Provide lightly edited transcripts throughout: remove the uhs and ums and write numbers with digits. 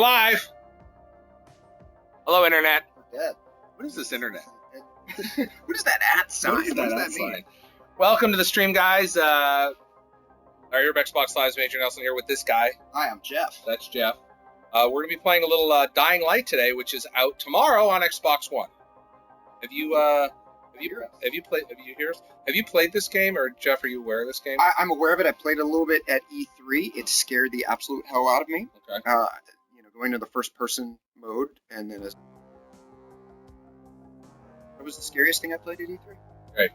Live. Hello, internet. Dead. What is this internet? What is that at sign? What does that mean? Welcome to the stream, guys. Our Xbox Live's Major Nelson here with this guy. Hi, I'm Jeff. That's Jeff. We're gonna be playing a little Dying Light today, which is out tomorrow on Xbox One. Have you played this game, or Jeff, are you aware of this game? I'm aware of it. I played it a little bit at E3. It scared the absolute hell out of me. Okay. Going to the first-person mode, and then that was the scariest thing I played at E3. Okay.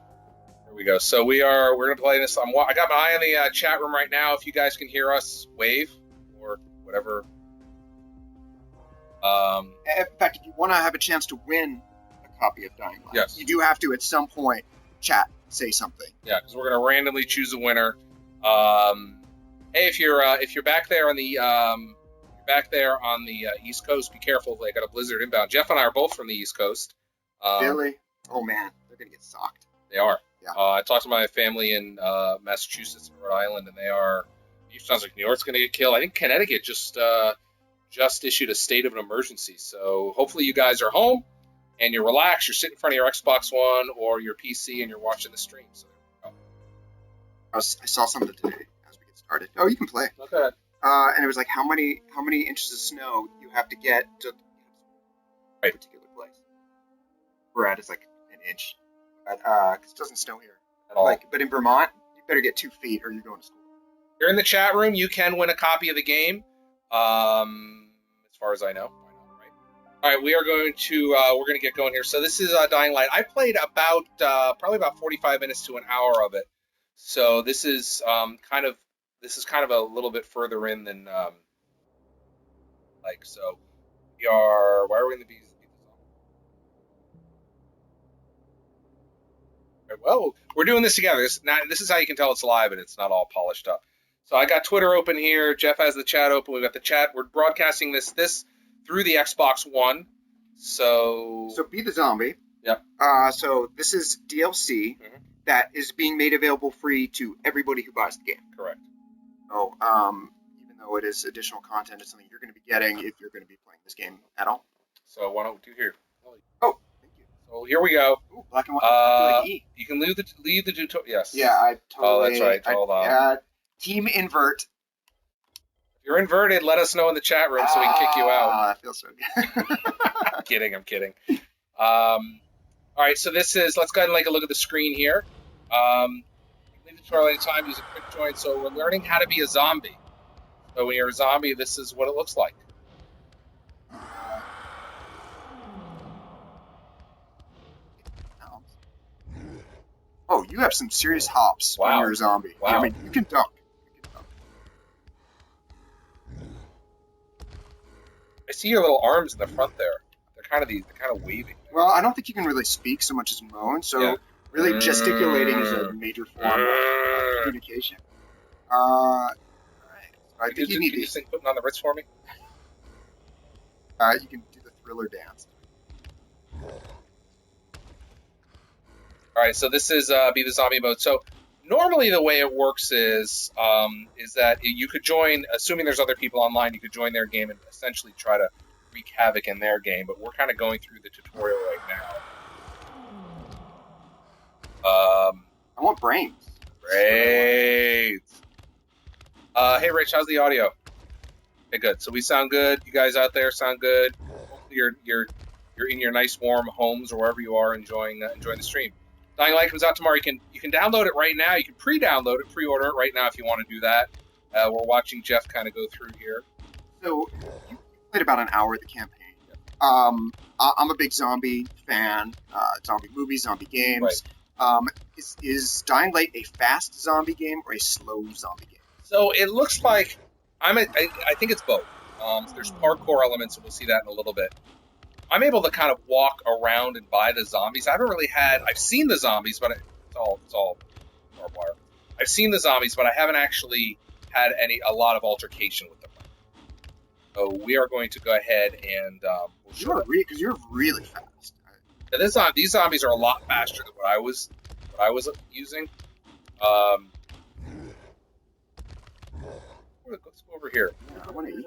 Here we go. So we're gonna play this. I got my eye on the chat room right now. If you guys can hear us, wave or whatever. In fact, if you want to have a chance to win a copy of Dying Light, yes, you do have to at some point chat, say something. Yeah, because we're gonna randomly choose a winner. Hey, if you're back there on the East Coast, be careful. They got a blizzard inbound. Jeff and I are both from the East Coast. Really? Oh man, they're gonna get socked. They are. Yeah. I talked to my family in Massachusetts and Rhode Island, and they are. It sounds like New York's gonna get killed. I think Connecticut just issued a state of an emergency. So hopefully you guys are home and you're relaxed. You're sitting in front of your Xbox One or your PC and you're watching the stream. So I saw something today as we get started. Oh, you can play. Okay. And it was like how many inches of snow you have to get to a particular place. We're at is like an inch. Because it doesn't snow here at all. But in Vermont, you better get 2 feet or you're going to school. You're in the chat room. You can win a copy of the game. As far as I know. Right? All right, we're going to get going here. So this is Dying Light. I played probably about 45 minutes to an hour of it. So this is kind of a little bit further in than so. Why are we in the bees? Well, we're doing this together. This is how you can tell it's live and it's not all polished up. So I got Twitter open here. Jeff has the chat open. We've got the chat. We're broadcasting this through the Xbox One. So Be the Zombie. Yep. So this is DLC that is being made available free to everybody who buys the game. Correct. So even though it is additional content, it's something you're going to be getting if you're going to be playing this game at all. So why don't we do here? Oh, thank you. So here we go. Ooh, black and white. You can leave the tutorial. Yes. Yeah, I totally. Oh, that's right. Hold on. Team invert. If you're inverted, let us know in the chat room so we can kick you out. That feels so good. I'm kidding. All right, so let's go ahead and take a look at the screen here. Leave the tutorial anytime, use a quick join. So we're learning how to be a zombie. So when you're a zombie, this is what it looks like. Oh, you have some serious hops when you're a zombie. Wow. I mean, you can duck. I see your little arms in the front there. They're kind of waving. Well, I don't think you can really speak so much as moan. So really, gesticulating is a major form of communication. All right. I think you need to sing "Putting on the Ritz" for me. You can do the Thriller dance. All right, so this is Be the Zombie mode. So normally the way it works is that you could join, assuming there's other people online, you could join their game and essentially try to wreak havoc in their game. But we're kind of going through the tutorial right now. I want brains. Great. Hey, Rich, how's the audio? Okay, good. So we sound good. You guys out there sound good. Hopefully you're in your nice warm homes or wherever you are enjoying the stream. Dying Light comes out tomorrow. You can download it right now. You can pre-download it, pre-order it right now if you want to do that. We're watching Jeff kind of go through here. So you played about an hour of the campaign. I'm a big zombie fan. Zombie movies, zombie games. Right. Is Dying Light a fast zombie game or a slow zombie game? So it looks like I think it's both. There's parkour elements, and we'll see that in a little bit. I'm able to kind of walk around and buy the zombies. I've seen the zombies, but it's all barbed wire. I've seen the zombies, but I haven't actually had a lot of altercation with them. So we are going to go ahead and we'll show because you're really fast. Now these zombies are a lot faster than what I was using. Let's go over here. Yeah, I want to eat.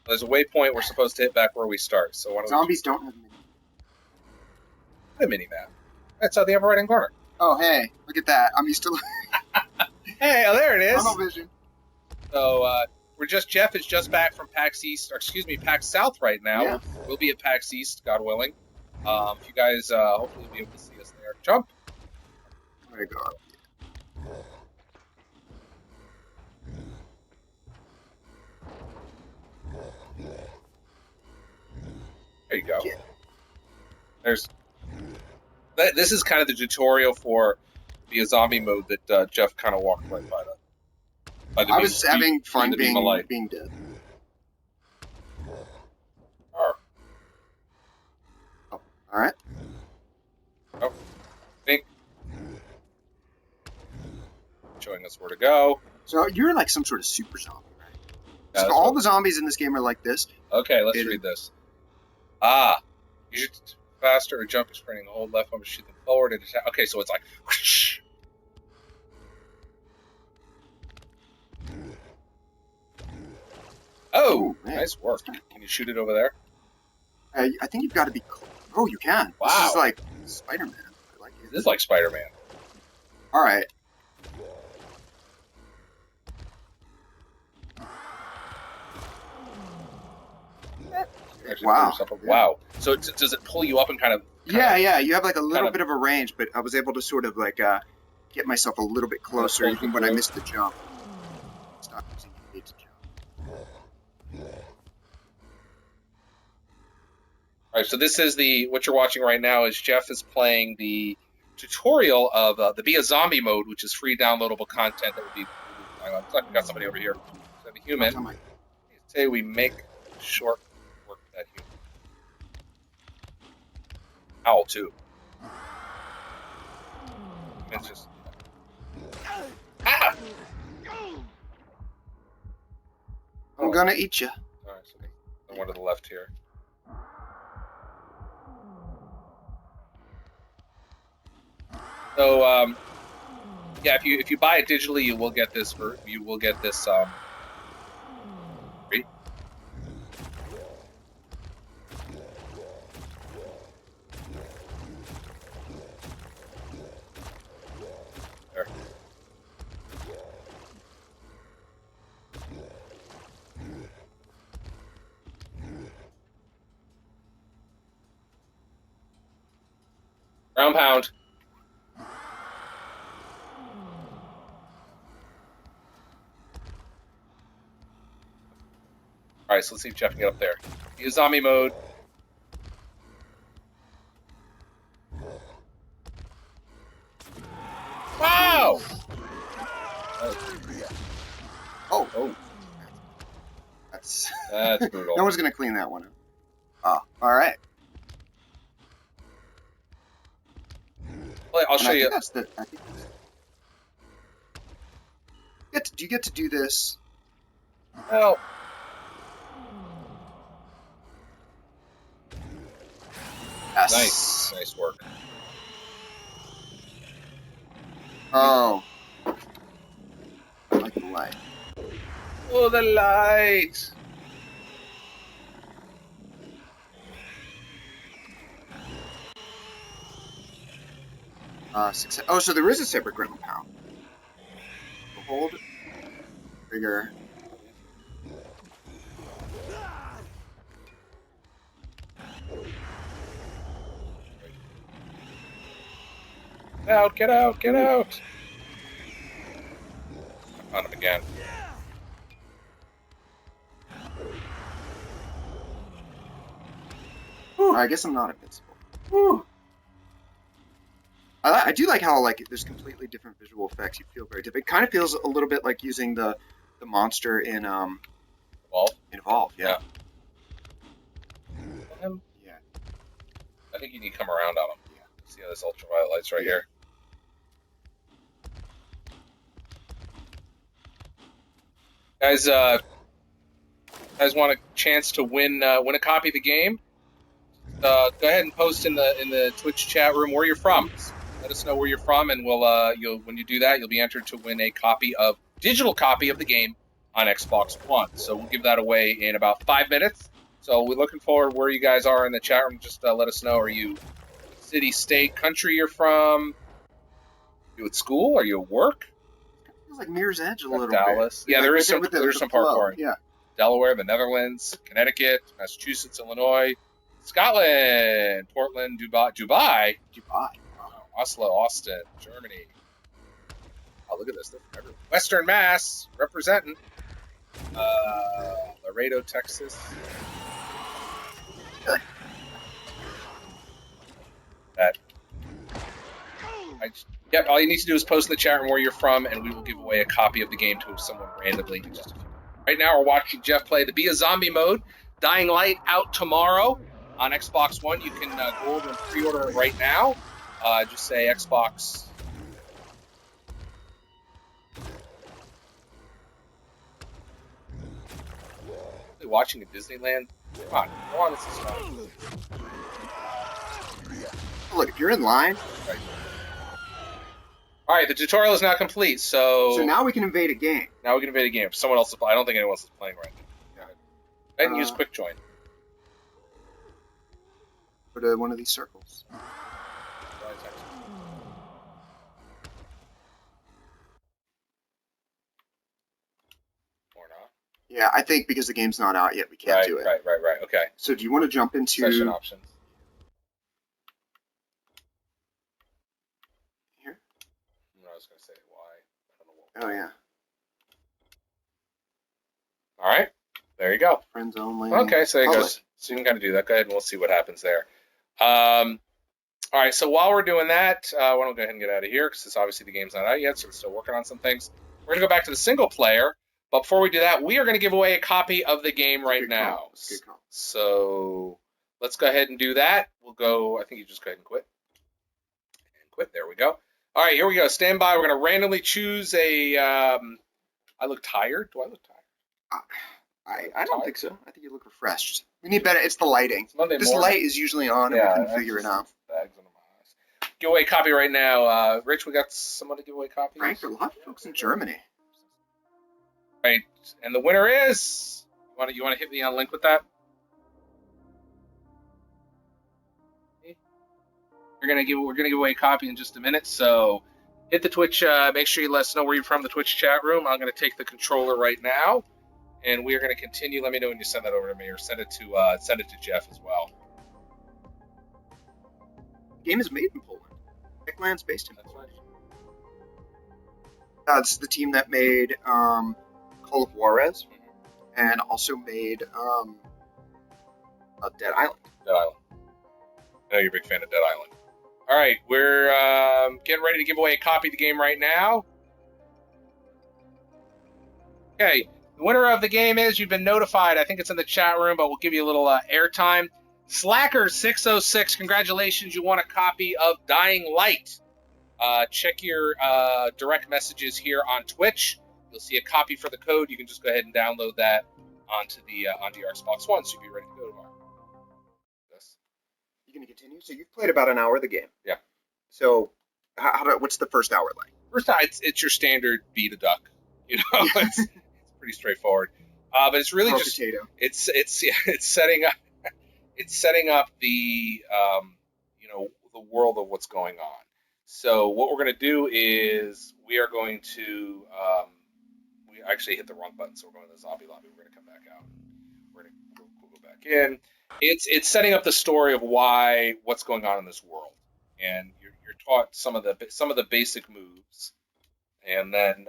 There's a waypoint we're supposed to hit back where we start. So why don't Zombies don't have mini. The mini map. That's out the upper right-hand corner. Oh, hey, look at that. I'm used to. Hey, oh, there it is. Tunnel vision. So Jeff is just back from PAX East, or excuse me, PAX South right now. Yeah. We'll be at PAX East, God willing. If you guys hopefully will be able to see us there. Jump. I'm gonna go up. There you go. Yeah. This is kind of the tutorial for the zombie mode that Jeff kind of walked right by that. I was having fun being dead. Oh, all right. Oh, think. Showing us where to go. So you're like some sort of super zombie, right? Yeah, so all the zombies in this game are like this. Okay, let's read this. You should faster or jump or sprinting. Hold left bumper to shoot them forward and attack. Okay, so it's like whoosh. Oh, man. Nice work. Can you shoot it over there? I think you've got to be. Oh, you can. Wow. This is like Spider-Man. I like it. This is like Spider-Man. All right. Wow. Wow. So does it pull you up and kind of? Yeah. You have like a little bit of a range, but I was able to sort of like get myself a little bit closer even when I missed the jump. Stop using the to jump. All right. So this is what you're watching right now is Jeff is playing the tutorial of the Be a Zombie mode, which is free downloadable content that would be. Hang on, we got somebody over here. So the human. Say we make short work of that human. Owl too. It's just. Ah! I'm gonna eat you. All right, so the one to the left here. So yeah, if you buy it digitally, you will get this free. There. Round pound. All right, so let's see if Jeff can get up there. Use zombie mode. Wow! Oh. That's brutal. No one's gonna clean that one up. Oh, all right. Well, I'll show you. I think that's do you get to do this? Well. Yes. Nice work. Oh. I like the light. Oh, the light. Success. Oh, so there is a separate ground pound. Hold. Bigger. Get out! I found him again. I guess I'm not invincible. Whew. I do like how like there's completely different visual effects. You feel very different. It kind of feels a little bit like using the monster in Evolve. Yeah. Yeah. I think you need to come around on him. Yeah. See how this ultraviolet light's right here. Guys want a chance to win a copy of the game? Go ahead and post in the Twitch chat room where you're from. Let us know where you're from, and we'll when you do that, you'll be entered to win a digital copy of the game on Xbox One. So we'll give that away in about 5 minutes. So we're looking forward where you guys are in the chat room. Just let us know. Are you city, state, country you're from? Are you at school? Are you at work? Feels like Mirror's Edge a little Dallas. bit. Yeah, Like there is right some there's some parkour. Yeah. Delaware, the Netherlands, Connecticut, Massachusetts, Illinois, Scotland, Portland, Dubai, Wow. Oslo, Austin, Germany. Oh, look at this. They're from everywhere. Western Mass, representing. Laredo, Texas. Yep, all you need to do is post in the chat room where you're from, and we will give away a copy of the game to someone randomly in just a few minutes. Right now, we're watching Jeff play the Be a Zombie mode. Dying Light out tomorrow on Xbox One. You can go over and pre-order it right now. Just say Xbox. Watching at Disneyland. Come on, this is fun. Look, if you're in line. Right. All right, the tutorial is now complete. So now we can invade a game. Now we can invade a game. Someone else. I don't think anyone else is playing right now. Go ahead and use Quick Join. Go to one of these circles. Yeah, I think because the game's not out yet, we can't do it. Right. Okay. So do you want to jump into... Session options. Here? No, I was going to say why. I don't know what. Oh, yeah. All right. There you go. Friends only. Okay, so there you go. So you can kind of do that. Go ahead and we'll see what happens there. All right, so while we're doing that, why don't we go ahead and get out of here, because obviously the game's not out yet, so we're still working on some things. We're going to go back to the single player. But before we do that, we are going to give away a copy of the game right now. So let's go ahead and do that. We'll go, I think you just go ahead and quit. There we go. All right, here we go. Stand by. We're going to randomly choose a... I look tired? Do I look tired? I don't think so. I think you look refreshed. We need better. It's the lighting. This light is usually on, and we can figure it out. Bags under my eyes. Give away a copy right now. Rich, we got someone to give away copies? Frank, there are a lot of folks in Germany. Right, and the winner is. You want to hit me on link with that? We're gonna give away a copy in just a minute. So hit the Twitch. Make sure you let us know where you're from. The Twitch chat room. I'm gonna take the controller right now, and we are gonna continue. Let me know when you send that over to me, or send it to Jeff as well. The game is made in Poland. Techland's based in Poland. Right. It's the team that made Call of Juarez, and also made Dead Island. Dead Island. I know you're a big fan of Dead Island. All right, we're getting ready to give away a copy of the game right now. Okay, the winner of the game is, you've been notified. I think it's in the chat room, but we'll give you a little airtime. Slacker606, congratulations. You won a copy of Dying Light. Check your direct messages here on Twitch. You'll see a copy for the code. You can just go ahead and download that onto your Xbox One, so you'll be ready to go tomorrow. Yes. You gonna continue? So you've played about an hour of the game. Yeah. So what's the first hour like? First hour, it's your standard beat a duck. You know, it's pretty straightforward. But it's really just potato. It's setting up the the world of what's going on. So what we're going to do is we are going to we actually hit the wrong button, so we're going to the zombie lobby. We're going to come back out. We'll go back in. It's setting up the story of what's going on in this world, and you're taught some of the basic moves, and then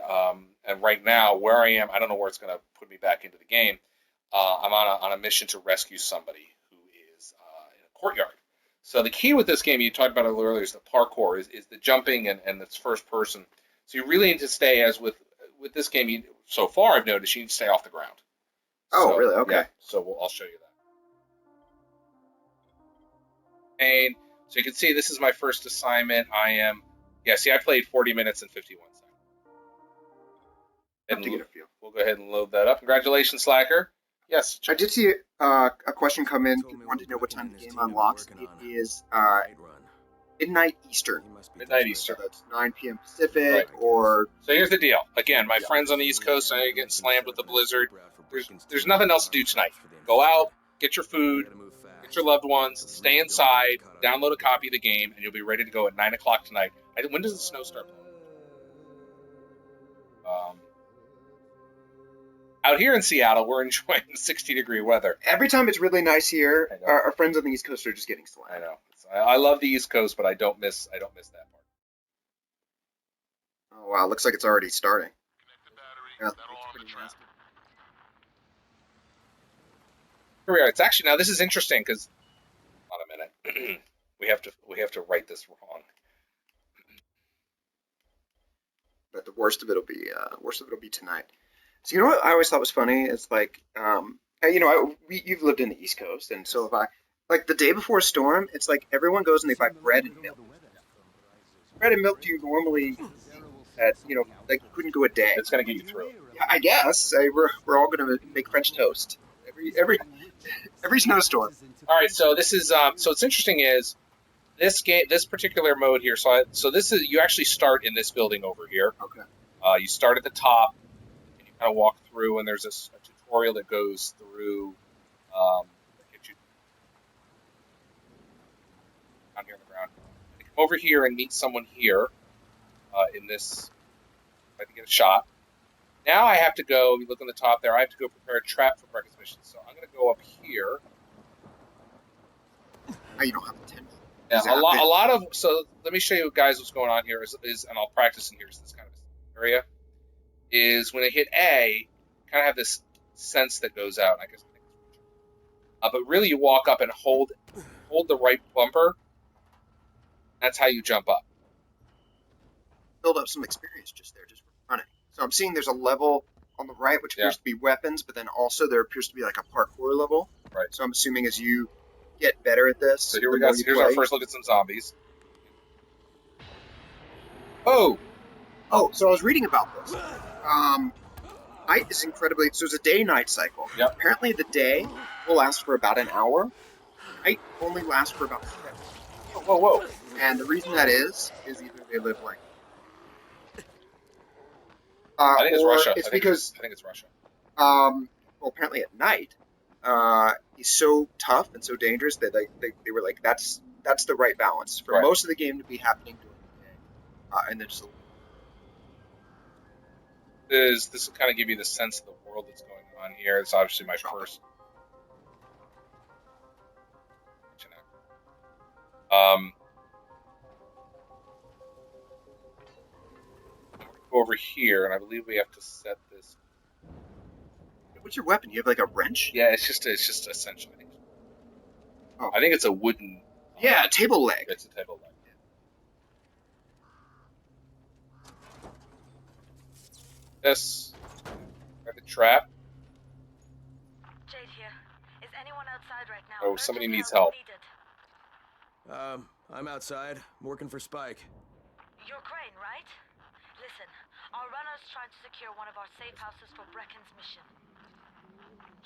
and right now where I am, I don't know where it's going to put me back into the game. I'm on a mission to rescue somebody who is in a courtyard. So the key with this game, you talked about it earlier, is the parkour, is the jumping and it's first person. So you really need to stay, as with this game, so far I've noticed, you need to stay off the ground. Oh, so, really? Okay. Yeah, so I'll show you that. And so you can see this is my first assignment. I played 40 minutes and 51 seconds. And to get a feel. We'll go ahead and load that up. Congratulations, Slacker. Yes. I did see a question come in. People wanted to know what time the game unlocks. It is midnight Eastern. Midnight Eastern. So that's 9 p.m. Pacific, Right. or... So here's the deal. Again, my friends on the East Coast, I know you're getting slammed with the blizzard. There's nothing else to do tonight. Go out, get your food, get your loved ones, stay inside, download a copy of the game, and you'll be ready to go at 9 o'clock tonight. When does the snow start blowing? Out here in Seattle, we're enjoying 60-degree weather. Every time it's really nice here, our friends on the East Coast are just getting slammed. I know. I love the East Coast, but I don't miss that part. Oh wow, looks like it's already starting. Yeah, it's pretty nasty. Here we are. It's actually, now this is interesting because, hold on a minute, we have to write this wrong. But the worst of it'll be tonight. So you know what I always thought was funny? It's like, you've lived in the East Coast, and so if I, like the day before a storm, it's like everyone goes and they buy bread and milk. Bread and milk do you normally, like couldn't go a day. It's going to get you through. Yeah, I guess. We're all going to make French toast every snowstorm. All right, so this is so what's interesting is this particular mode here. So this is, you actually start in this building over here. Okay. You start at the top. Kind of walk through, and there's a tutorial that goes through that gets you down here on the ground. And you come over here and meet someone here in this. I have to get a shot. Now I have to go. You look on the top there. I have to go prepare a trap for breakfast mission. So I'm going to go up here. Oh, you don't have the 10. Yeah, a lot of. So let me show you guys what's going on here. And I'll practice in here. Is this kind of area. Is when I hit A, kind of have this sense that goes out. I guess, but really, you walk up and hold the right bumper. That's how you jump up. Build up some experience just running. So I'm seeing there's a level on the right which appears to be weapons, but then also there appears to be like a parkour level. Right. So I'm assuming as you get better at this, so here we go. Here's our first look at some zombies. Oh, so I was reading about this. Night is incredibly... So it's a day-night cycle. Yep. Apparently the day will last for about an hour. Night only lasts for about 6. Whoa. And the reason that is either they live like... I think it's Russia. It's because... I think it's Russia. Well, apparently at night, he's so tough and so dangerous that they were like, that's the right balance for most of the game to be happening during the day. And then just... This will kind of give you the sense of the world that's going on here. It's obviously my first. Go over here, and I believe we have to set this. What's your weapon? You have like a wrench? Yeah, it's just essentially. Oh. I think it's a wooden. Yeah, a table leg. It's a table leg. This. Got the trap. Jade here. Is anyone outside right now? Oh, somebody needs help. I'm outside. I'm working for Spike. You're Crane, right? Listen, our runner's trying to secure one of our safe houses for Brecken's mission.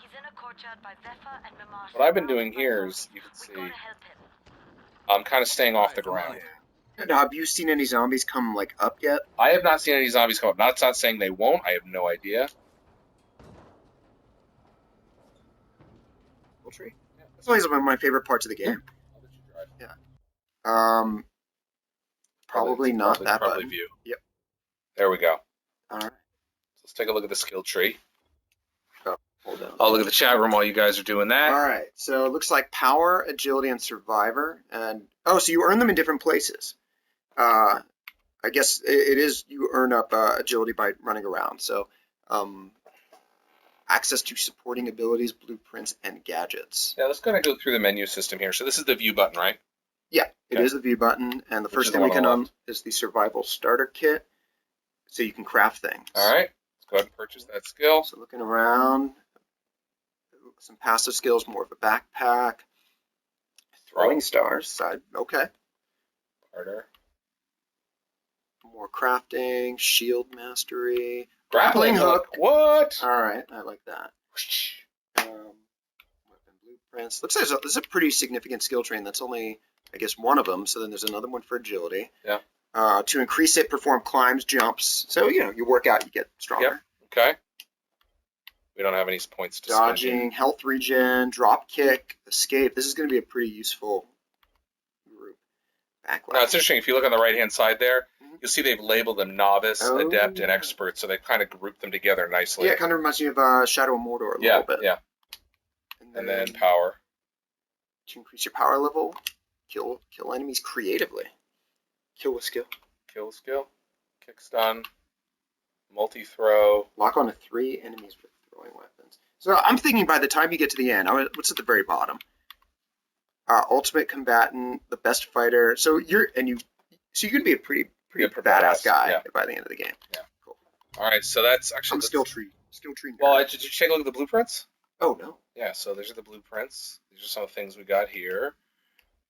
He's in a courtyard by Vefa and Mimar. What I've been doing here is, you can see, I'm kind of staying off the ground. Now, have you seen any zombies come like up yet? I have not seen any zombies come up. That's not saying they won't. I have no idea. Tree? Yeah. That's always one of my favorite parts of the game. I'll let you drive. Yeah. Probably not that probably button. View. Yep. There we go. All right. Let's take a look at the skill tree. Oh, hold on. I'll look at the chat room while you guys are doing that. All right. So it looks like power, agility, and survivor. And so you earn them in different places. I guess it is you earn up agility by running around. So access to supporting abilities, blueprints, and gadgets. Yeah, let's kind of go through the menu system here. So this is the view button, right? Yeah, it is the view button, and the first thing we can is the survival starter kit, so you can craft things. All right, let's go ahead and purchase that skill. So looking around, some passive skills, more of a backpack, throwing stars, side, okay. Harder. More crafting, shield mastery, grappling hook. What? All right, I like that. Weapon France. Looks like this is a pretty significant skill train. That's only, I guess, one of them. So then there's another one for agility. Yeah. To increase it, perform climbs, jumps. So, you work out, you get stronger. Yep. Okay. We don't have any points to Dodging, spend. health regen, drop kick, escape. This is going to be a pretty useful group. Backlash. Now, it's interesting. If you look on the right-hand side there, you'll see they've labeled them novice, adept, and yeah. expert. So they've kind of grouped them together nicely. Yeah, it kind of reminds me of Shadow of Mordor a little bit. Yeah. And then power. To increase your power level, kill enemies creatively. Kill with skill. Kill skill. Kick stun. Multi-throw. Lock on to 3 enemies with throwing weapons. So I'm thinking by the time you get to the end, what's at the very bottom? Ultimate combatant, the best fighter. So you're gonna be a pretty badass guy by the end of the game. Yeah. Cool. All right, so that's actually skill tree. Well, did you take a look at the blueprints? Oh no. Yeah, so these are the blueprints. These are some of the things we got here.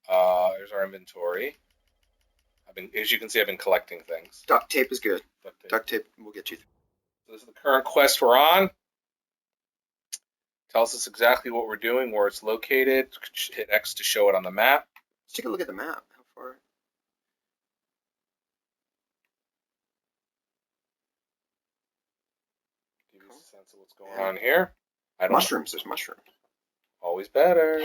There's our inventory. As you can see, I've been collecting things. Duct tape is good. Duct tape will get you through. So this is the current quest we're on. Tells us exactly what we're doing, where it's located. Hit X to show it on the map. Let's take a look at the map. How far? Give you a sense of what's going on here. Mushrooms. There's mushrooms. Always better.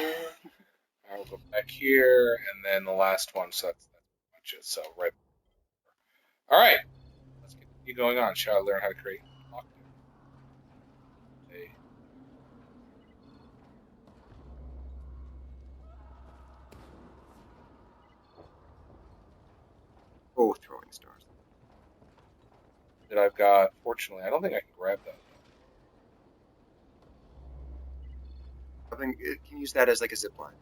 I'll go back here, and then the last one. So that's much it. So right. All right. Let's keep going on. Shall I learn how to create? Okay. Oh, throwing stars. That I've got. Fortunately, I don't think I can grab that. I think it can use that as like a zip line.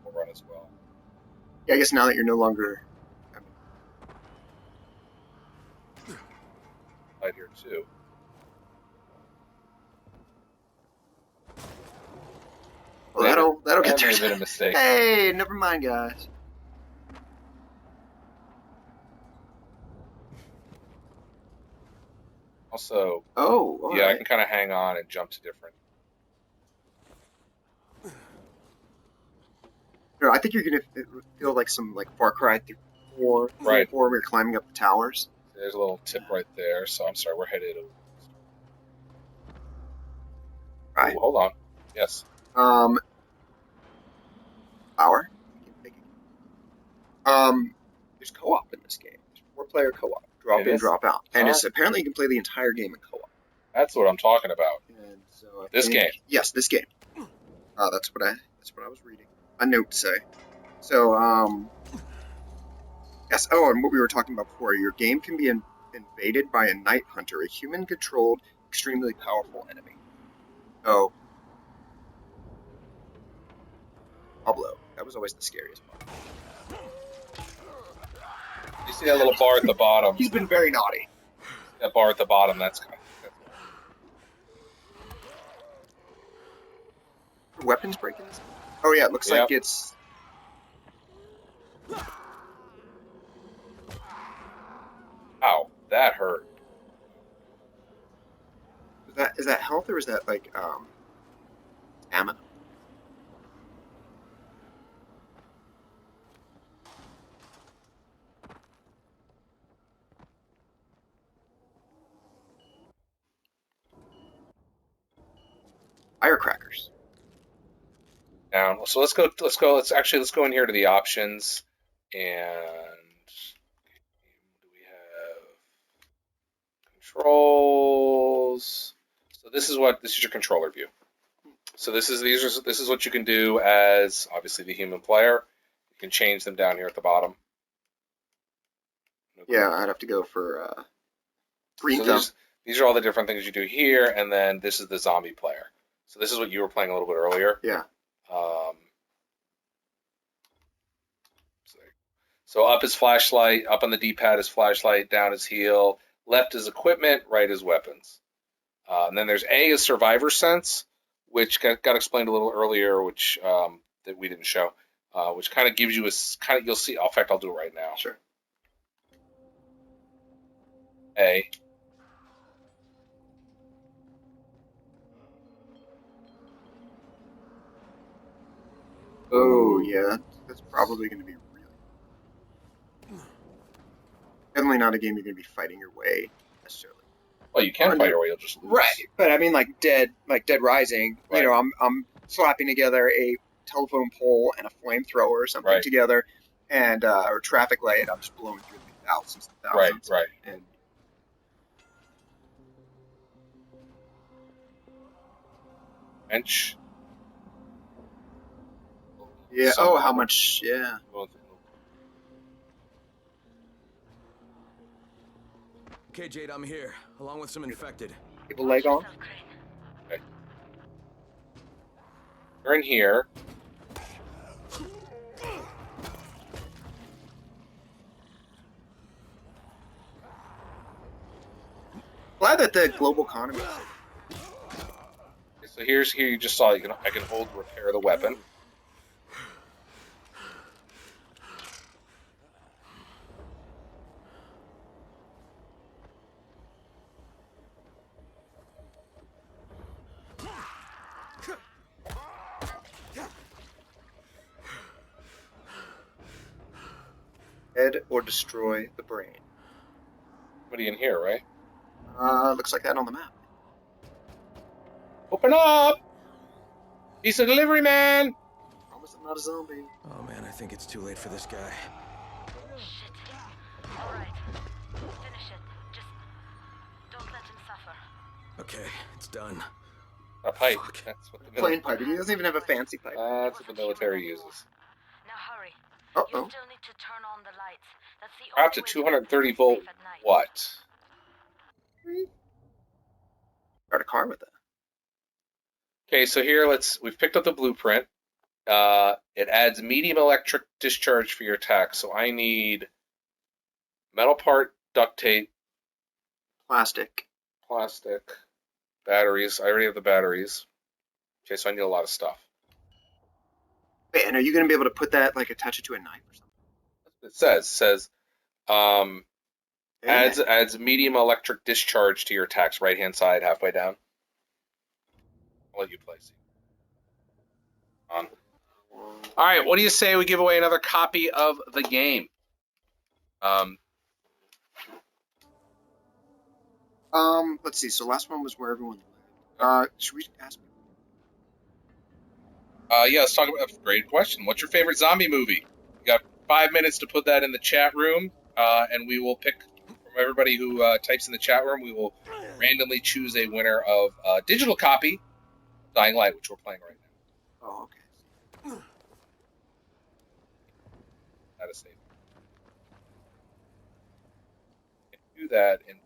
We'll run as well. Yeah, I guess now that you're no longer. Right here too. Well, that'll get there. there. Been a mistake. Hey, never mind, guys. Also, all yeah, right. I can kind of hang on and jump to different. No, I think you're gonna feel like some Far Cry 4, Right. where you're climbing up the towers. There's a little tip right there. So I'm sorry, we're headed. Right. Ooh, hold on. Yes. Power. There's co-op in this game. There's 4-player co-op. Drop in, drop out, and it's apparently you can play the entire game in co-op. That's what I'm talking about. And so This game. Yes, this game. That's what I was reading. A note to say. So yes. Oh, and what we were talking about before, your game can be invaded by a night hunter, a human-controlled, extremely powerful enemy. Oh, Pablo. That was always the scariest part. You see that little bar at the bottom? He's been very naughty. That bar at the bottom, that's kind of... Weapons breaking this? Oh yeah, it looks like it's... Ow, that hurt. Is that health or is that stamina? Firecrackers. Down. So let's go in here to the options, and do we have controls? So this is your controller view. So this is what you can do as obviously the human player. You can change them down here at the bottom. Yeah, I'd have to go for green thumb. These are all the different things you do here, and then this is the zombie player. So this is what you were playing a little bit earlier. Yeah. So up is flashlight, up on the D-pad is flashlight, down is heal, left is equipment, right is weapons. And then there's A is survivor sense, which got explained a little earlier, which that we didn't show, which kind of gives you you'll see. In fact, I'll do it right now. Sure. A. yeah, that's probably going to be really... Definitely not a game you're going to be fighting your way, necessarily. Well, you can fight your way, you'll just lose. Right, but I mean, like Dead Rising, Right. you know, I'm slapping together a telephone pole and a flamethrower or something Right. together, and or a traffic light, and I'm just blowing through the thousands and thousands. Right. And Bench. yeah. Some Oh, of how them. much? Yeah. Okay, Jade, I'm here, along with some infected. Keep a leg on. Yourself, Crane. Okay. You're in here. Glad that the global economy. So here you just saw I can hold repair the weapon. Head or destroy the brain. Somebody in here, right? Looks like that on the map. Open up! Pizza delivery man! Promise I'm not a zombie. Oh man, I think it's too late for this guy. Shit. All right. Finish it. Just don't let him suffer. Okay, it's done. A pipe. Fuck. That's what the Plain pipe. He doesn't even have a fancy pipe. That's what the military uses. Now hurry. Uh You oh. still need to turn on the lights. That's the Up only to way to 230 keep volt. safe at night. What? Start a car with that. Okay, so here we've picked up the blueprint. It adds medium electric discharge for your attack. So I need metal part, duct tape, Plastic. plastic, batteries. I already have the batteries. Okay, so I need a lot of stuff. Wait, and are you going to be able to put that, like, attach it to a knife or something? It says adds medium electric discharge to your attacks. Right hand side, halfway down. I'll let you place it. On. All right, what do you say we give away another copy of the game? Let's see. So last one was where everyone lived. Should we ask? Yeah, let's talk about. Great question. What's your favorite zombie movie? You got 5 minutes to put that in the chat room, and we will pick from everybody who types in the chat room. We will randomly choose a winner of a digital copy of Dying Light, which we're playing right now. Oh, okay. How to save. Do that in.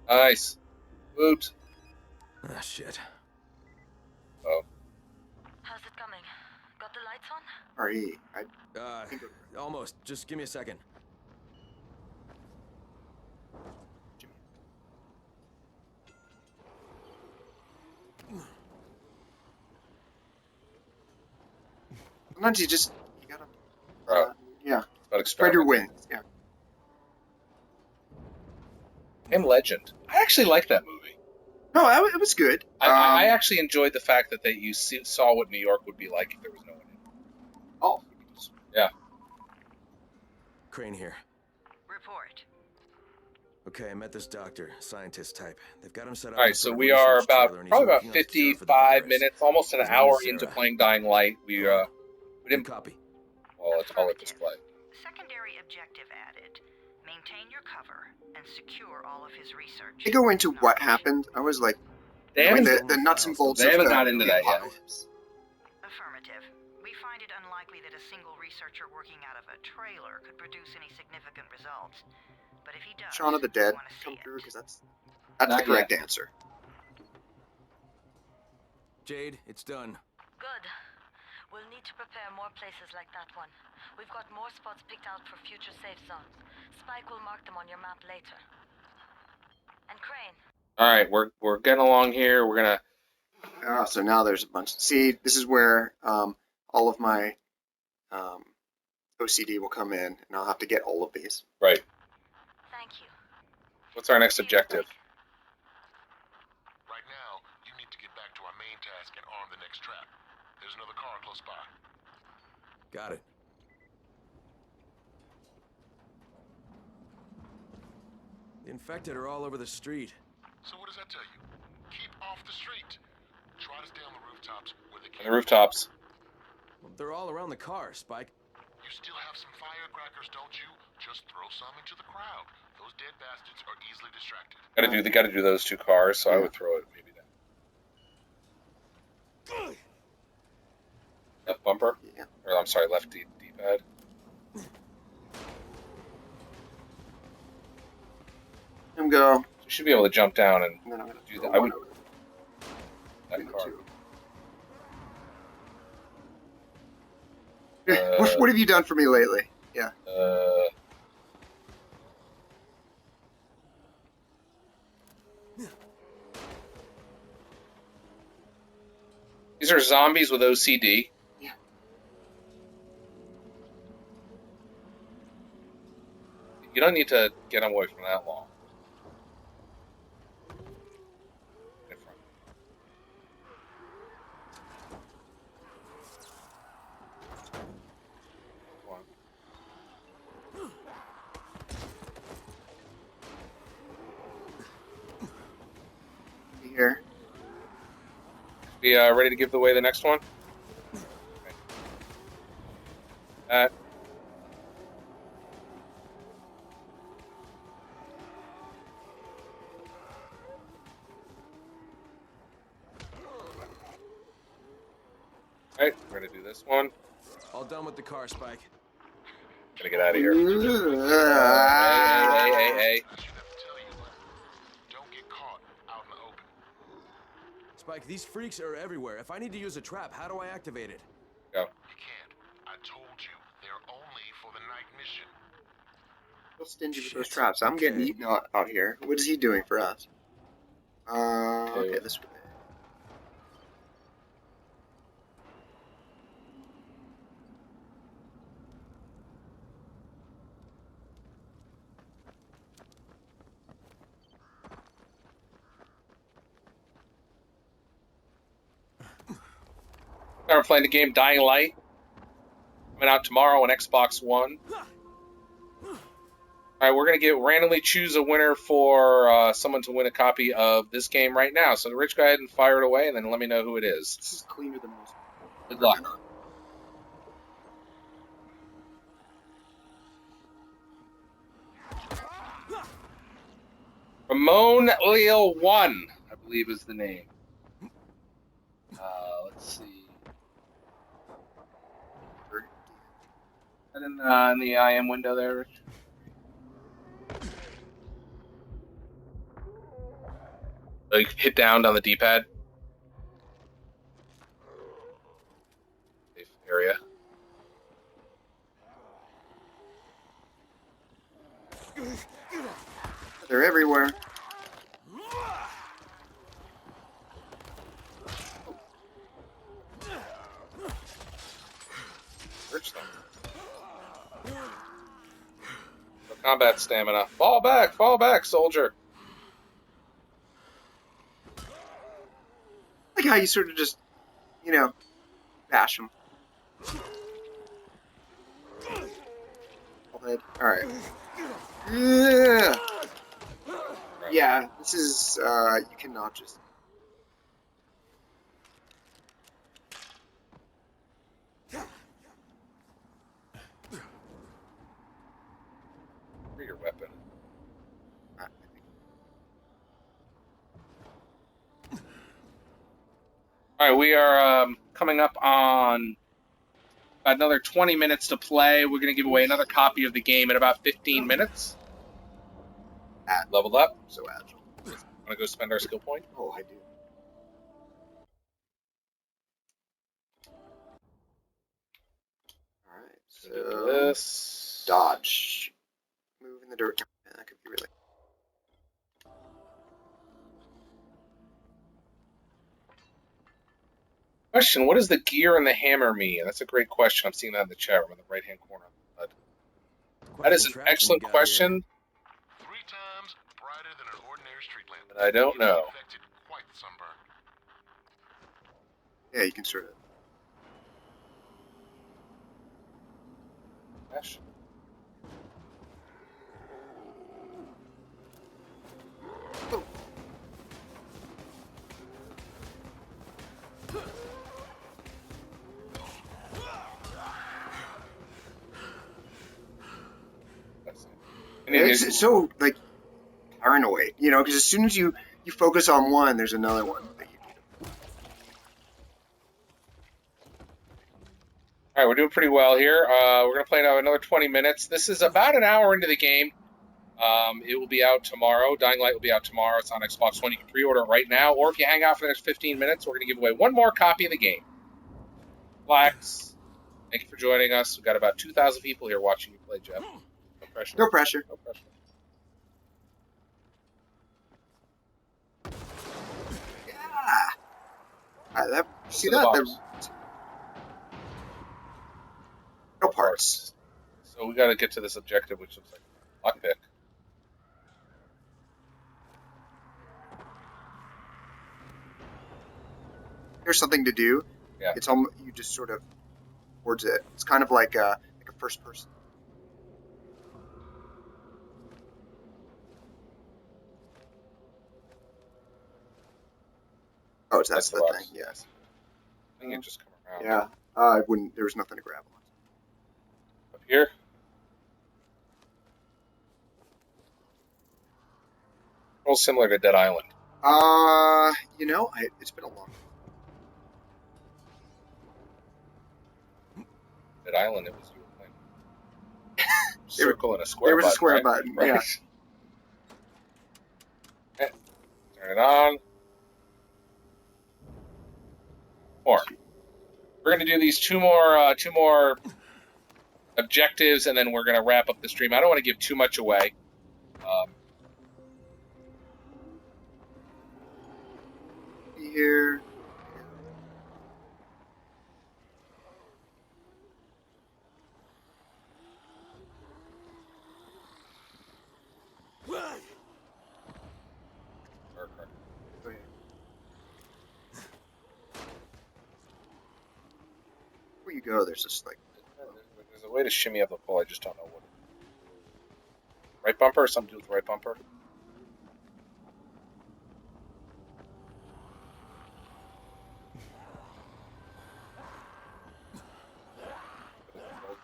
Nice. Woot. Ah, shit. Oh. How's it coming? Got the lights on? RE. Almost. Just give me a second. Sometimes you gotta. Yeah. About Spread your experiment. wings. Yeah. And Legend. I actually like that movie. No, it was good. I actually enjoyed the fact that you saw what New York would be like if there was no one in it. Oh. Yeah. Crane here. Report. Okay, I met this doctor, scientist type. They've got him set up. All right, so we are probably about 55 minutes, almost an hour into playing Dying Light. We didn't copy. Well, I'll let this play. Secondary objective added. Maintain your cover and secure all of his research. They go into what happened. I was like, They haven't, the nuts and bolts. they haven't of got into that yet. apocalypse. Affirmative. We find it unlikely that a single researcher working out of a trailer could produce any significant results. But if he does, Shaun of the Dead we wanna see come it. through because that's Not the correct yet. answer. Jade, it's done. Good. We'll need to prepare more places like that one. We've got more spots picked out for future safe zones. Spike will mark them on your map later. And Crane. All right, we're getting along here. We're gonna. So now there's a bunch. See, this is where all of my OCD will come in, and I'll have to get all of these. Right. Thank you. What's our next objective? Right close by. Got it. The infected are all over the street. So what does that tell you? Keep off the street. Try to stay on the rooftops where they On can't. the rooftops. Well, they're all around the car, Spike. You still have some firecrackers, don't you? Just throw some into the crowd. Those dead bastards are easily distracted. Gotta do those 2 cars, so I would throw it maybe down. Left bumper? Yeah. Or I'm sorry, left D-pad. Let him go. You should be able to jump down and And then I'm gonna do throw that. I one would over that car. the what have you done for me lately? Yeah. These are zombies with OCD. Yeah. You don't need to get them away from that long. In front. Come on. Here. Be ready to give away the next one? Okay. Alright, we're gonna do this one. All done with the car, Spike. Gonna get out of here. Hey. I should have to tell you, don't get caught out in the open. Spike, these freaks are everywhere. If I need to use a trap, how do I activate it? Go. You can't. I told you, they're only for the night mission. Real stingy with those Shit. traps. I'm getting Okay. eaten out here. What is he doing for us? Okay, this way. Started playing the game Dying Light. Coming out tomorrow on Xbox One. Alright, we're going to randomly choose a winner for someone to win a copy of this game right now. So, Rich, go ahead and fire it away, and then let me know who it is. This is cleaner than most. Good luck. Ramon Leo 1, I believe is the name. Let's see. And in the IM window there, Rich. Like, hit down on the D-pad. Safe area. They're everywhere. Search them. No combat stamina. Fall back, soldier. I like how you sort of just, bash them. Alright. Yeah. Yeah, this is, you cannot just... For your weapon. All right, we are coming up on another 20 minutes to play. We're going to give away another copy of the game in about 15 minutes. Leveled up. So agile. Want to go spend our skill point? Oh, I do. Alright, so... This. Dodge. Move in the dirt. Yeah, that could be really... Question, what does the gear and the hammer mean? That's a great question. I'm seeing that in the chat room in the right-hand corner. That is an excellent question. 3 times brighter than an ordinary street lamp. But I don't know. Quite the sunburn. Yeah, you can sort of... Gosh. Oh. It's so like paranoid, you know, because as soon as you focus on one, there's another one that you do. All right, we're doing pretty well here. We're going to play now another 20 minutes. This is about an hour into the game. It will be out tomorrow. Dying Light will be out tomorrow. It's on Xbox One. You can pre-order it right now, or if you hang out for the next 15 minutes, we're going to give away one more copy of the game. Relax. Thank you for joining us. We've got about 2,000 people here watching you play, Jeff. No pressure. No pressure. No pressure. Yeah. See To the that? box. No parts. So we got to get to this objective, which looks like a lockpick. There's something to do. Yeah. It's almost you just sort of towards it. It's kind of like a first person. Oh, that's the box. thing. Yes. I think it just come around. Yeah. I wouldn't. There was nothing to grab on. Up here. Real similar to Dead Island. You know, it's been a long. Dead Island, it was you were playing. Circle and a square. There was button, a square right? button. Right. Yeah. Okay. Turn it on. More. We're going to do these two more objectives, and then we're going to wrap up the stream. I don't want to give too much away. Here. Where you go, there's just like. There's a way to shimmy up the pole. I just don't know what. Right bumper or something to do with right bumper?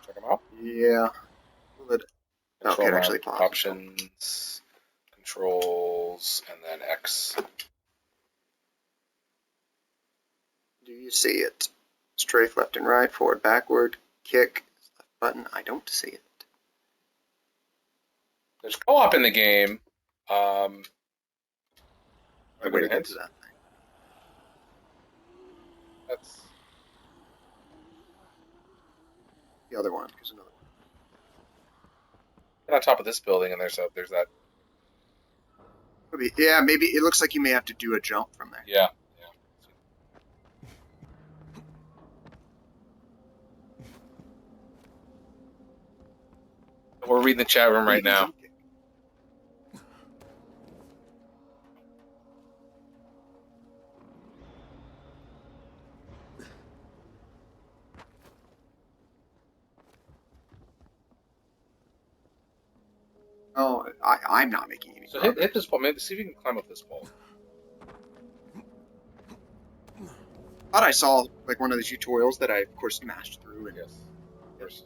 Check them out. Yeah. Okay, it actually paused. Options, controls, and then X. Do you see it? Strafe left and right, forward, backward, kick, left button. I don't see it. There's co-op in the game. I would get to that thing. That's The other one. There's another one. on top of this building, and there's that. Yeah, maybe it looks like you may have to do a jump from there. Yeah. We're reading the chat room right now. Oh, I'm not making any. So hit this pole. Maybe see if you can climb up this pole. Thought I saw like one of the tutorials that I, of course, smashed through. And Yes. First.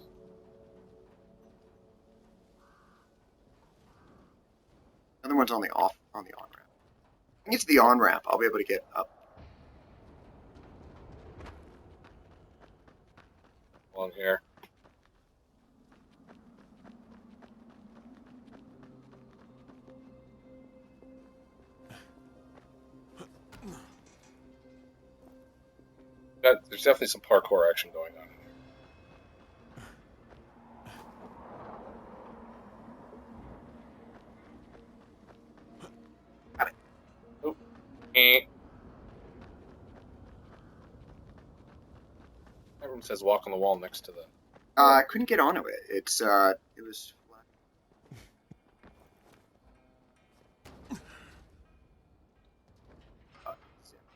Other one's on the on ramp. I think it's the on ramp. I'll be able to get up. Along here. There's definitely some parkour action going on in here. Got it. Oh. Everyone says walk on the wall next to the. I couldn't get onto it. It was flat.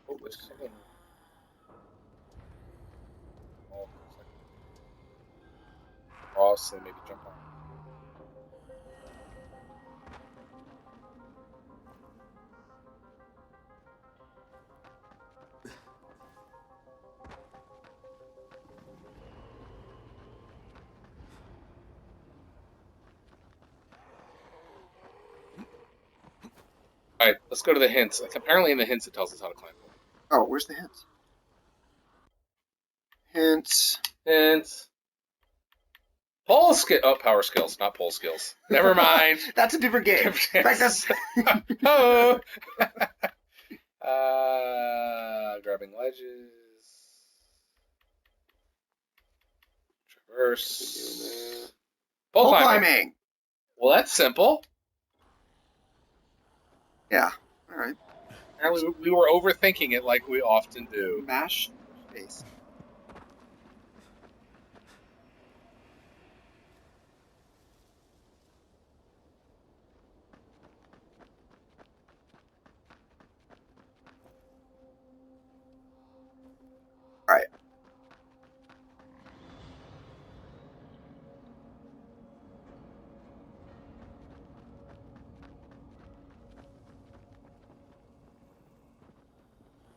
Oh, there's something. across and maybe jump on. All right, let's go to the hints. Like, apparently in the hints it tells us how to climb. Oh, where's the hints? Hints. Hints. Pole skill. Oh, power skills, not pole skills. Never mind. That's a different game. In fact, that's Oh. Grabbing ledges. Traverse. pole climbing. Well, that's simple. Yeah. All right. Apparently, we were overthinking it like we often do. Mash space. All right.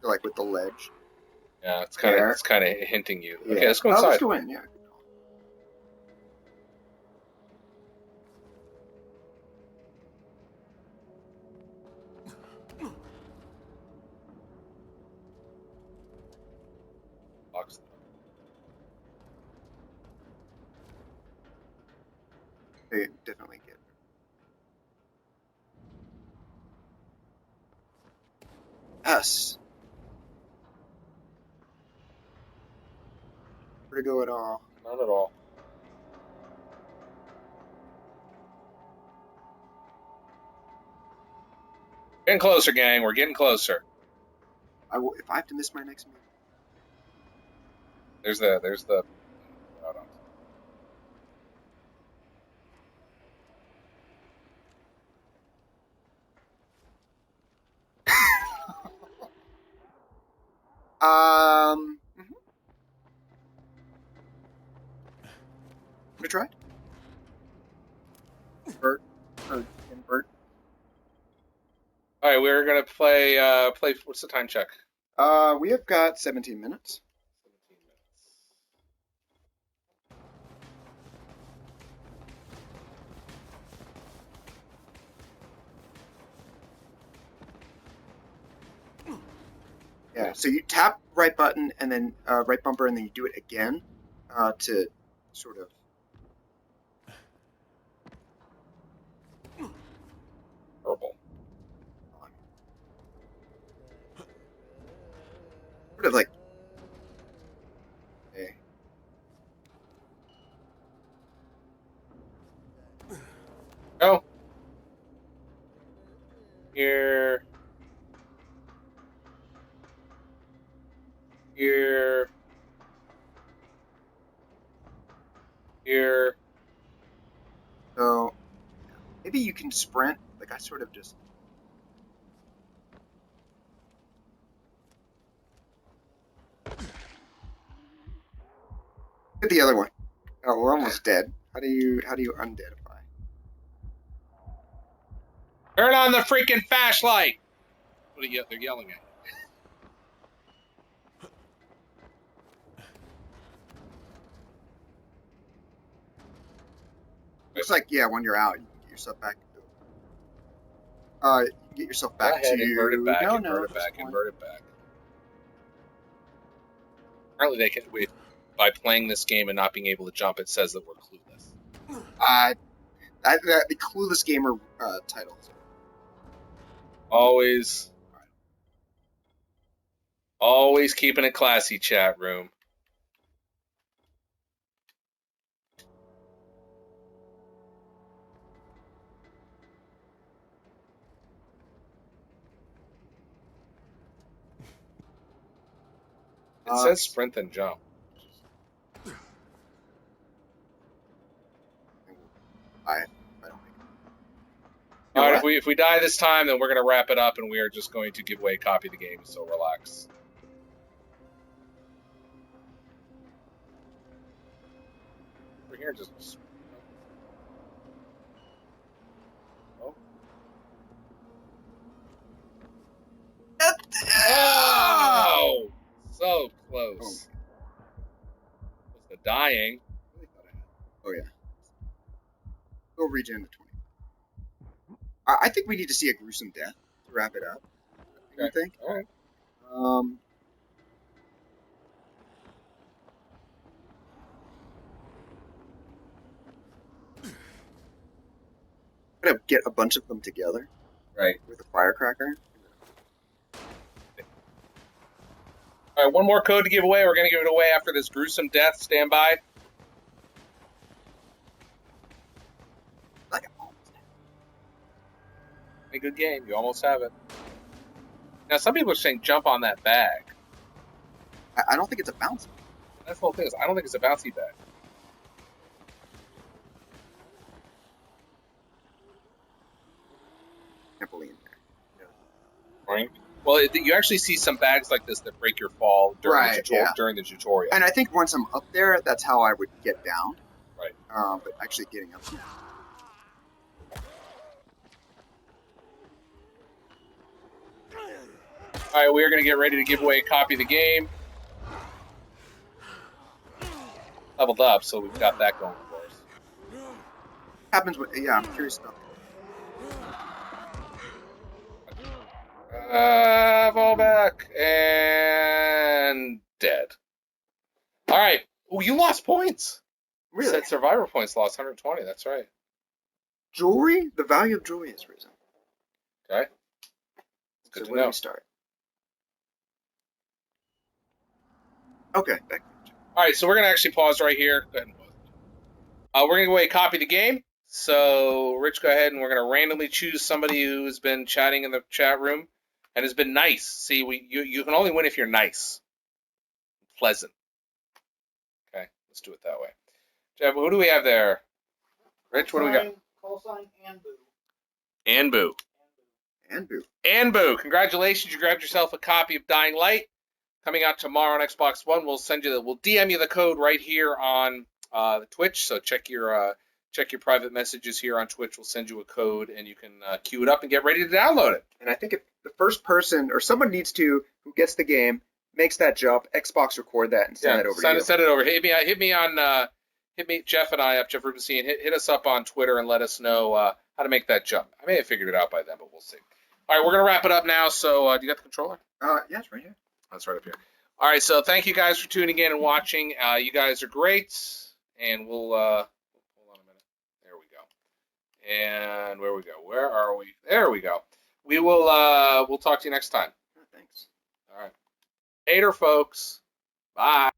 Like with the ledge. Yeah, it's kind There. of hinting you. Yeah. Okay, let's go Oh, inside. let's go in. Yeah. Box. They definitely get. Us. Where to go at all? Not at all. Getting closer, gang. We're getting closer. I will if I have to miss my next meeting. There's the. Hold on. Mhm. We try. Invert or invert. All right, we're gonna play. Play. What's the time check? We have got 17 minutes. 17 minutes. Yeah. So you tap right button and then right bumper, and then you do it again to sort of. Purple. Sort of like. Okay. Go. Here. Here. Here. So maybe you can sprint. Like I sort of just. Hit the other one. Oh, we're almost dead. How do you undeadify? Turn on the freaking flashlight. What are you? They're yelling at you. Looks like when you're out, you can get yourself back. You can get yourself back Go ahead, to. invert it back. No, Invert it that's back. fine. Invert it back. Apparently, they can. By playing this game and not being able to jump, it says that we're clueless. The Clueless Gamer title. Always keeping it classy, chat room. It says sprint and jump. I don't think. All right, if we die this time, then we're going to wrap it up, and we are just going to give away a copy of the game. So relax. over here and just oh. Oh, so close. Close to dying. I really thought I had. Oh yeah. Go regen to 20. I think we need to see a gruesome death to wrap it up. You Okay. think? All right. Gonna get a bunch of them together. Right. With a firecracker. All right, one more code to give away. We're going to give it away after this gruesome death. Stand by. Like A good game. You almost have it. Now, some people are saying jump on that bag. I don't think it's a bounce. That's the whole thing. I don't think it's a bouncy bag. Trampoline there. Right? Well, you actually see some bags like this that break your fall during, during the tutorial. And I think once I'm up there, that's how I would get down. Right. But actually getting up there. All right, we are going to get ready to give away a copy of the game. Leveled up, so we've got that going for us. Happens with, yeah, I'm curious about Fall back and dead. All right. Oh, you lost points. Really? Said survivor points lost 120. That's right. Jewelry? The value of jewelry has risen. Okay. Good So to where do know. we start? Okay, back. All right, so we're going to actually pause right here. Go ahead and pause. We're going to go away copy the game. So, Rich, go ahead, and we're going to randomly choose somebody who's been chatting in the chat room and has been nice. See, you can only win if you're nice. Pleasant. Okay, let's do it that way. Jeff, who do we have there? Rich, what do we got? Call sign Anbu. Anbu. Anbu. Anbu, congratulations. You grabbed yourself a copy of Dying Light. Coming out tomorrow on Xbox One. We'll DM you the code right here on the Twitch. So check your private messages here on Twitch. We'll send you a code, and you can queue it up and get ready to download it. And I think if the first person or someone needs to who gets the game makes that jump, Xbox record that and send it over to you. Send it over. Hit me, Jeff and I up, Jeff Rubenstein. Hit us up on Twitter and let us know how to make that jump. I may have figured it out by then, but we'll see. All right, we're gonna wrap it up now. So do you got the controller? Yeah, it's right here. That's right up here. All right, so thank you guys for tuning in and watching. You guys are great, and we'll hold on a minute. There we go. And where we go? Where are we? There we go. We will we'll talk to you next time. Thanks. All right. Later, folks. Bye.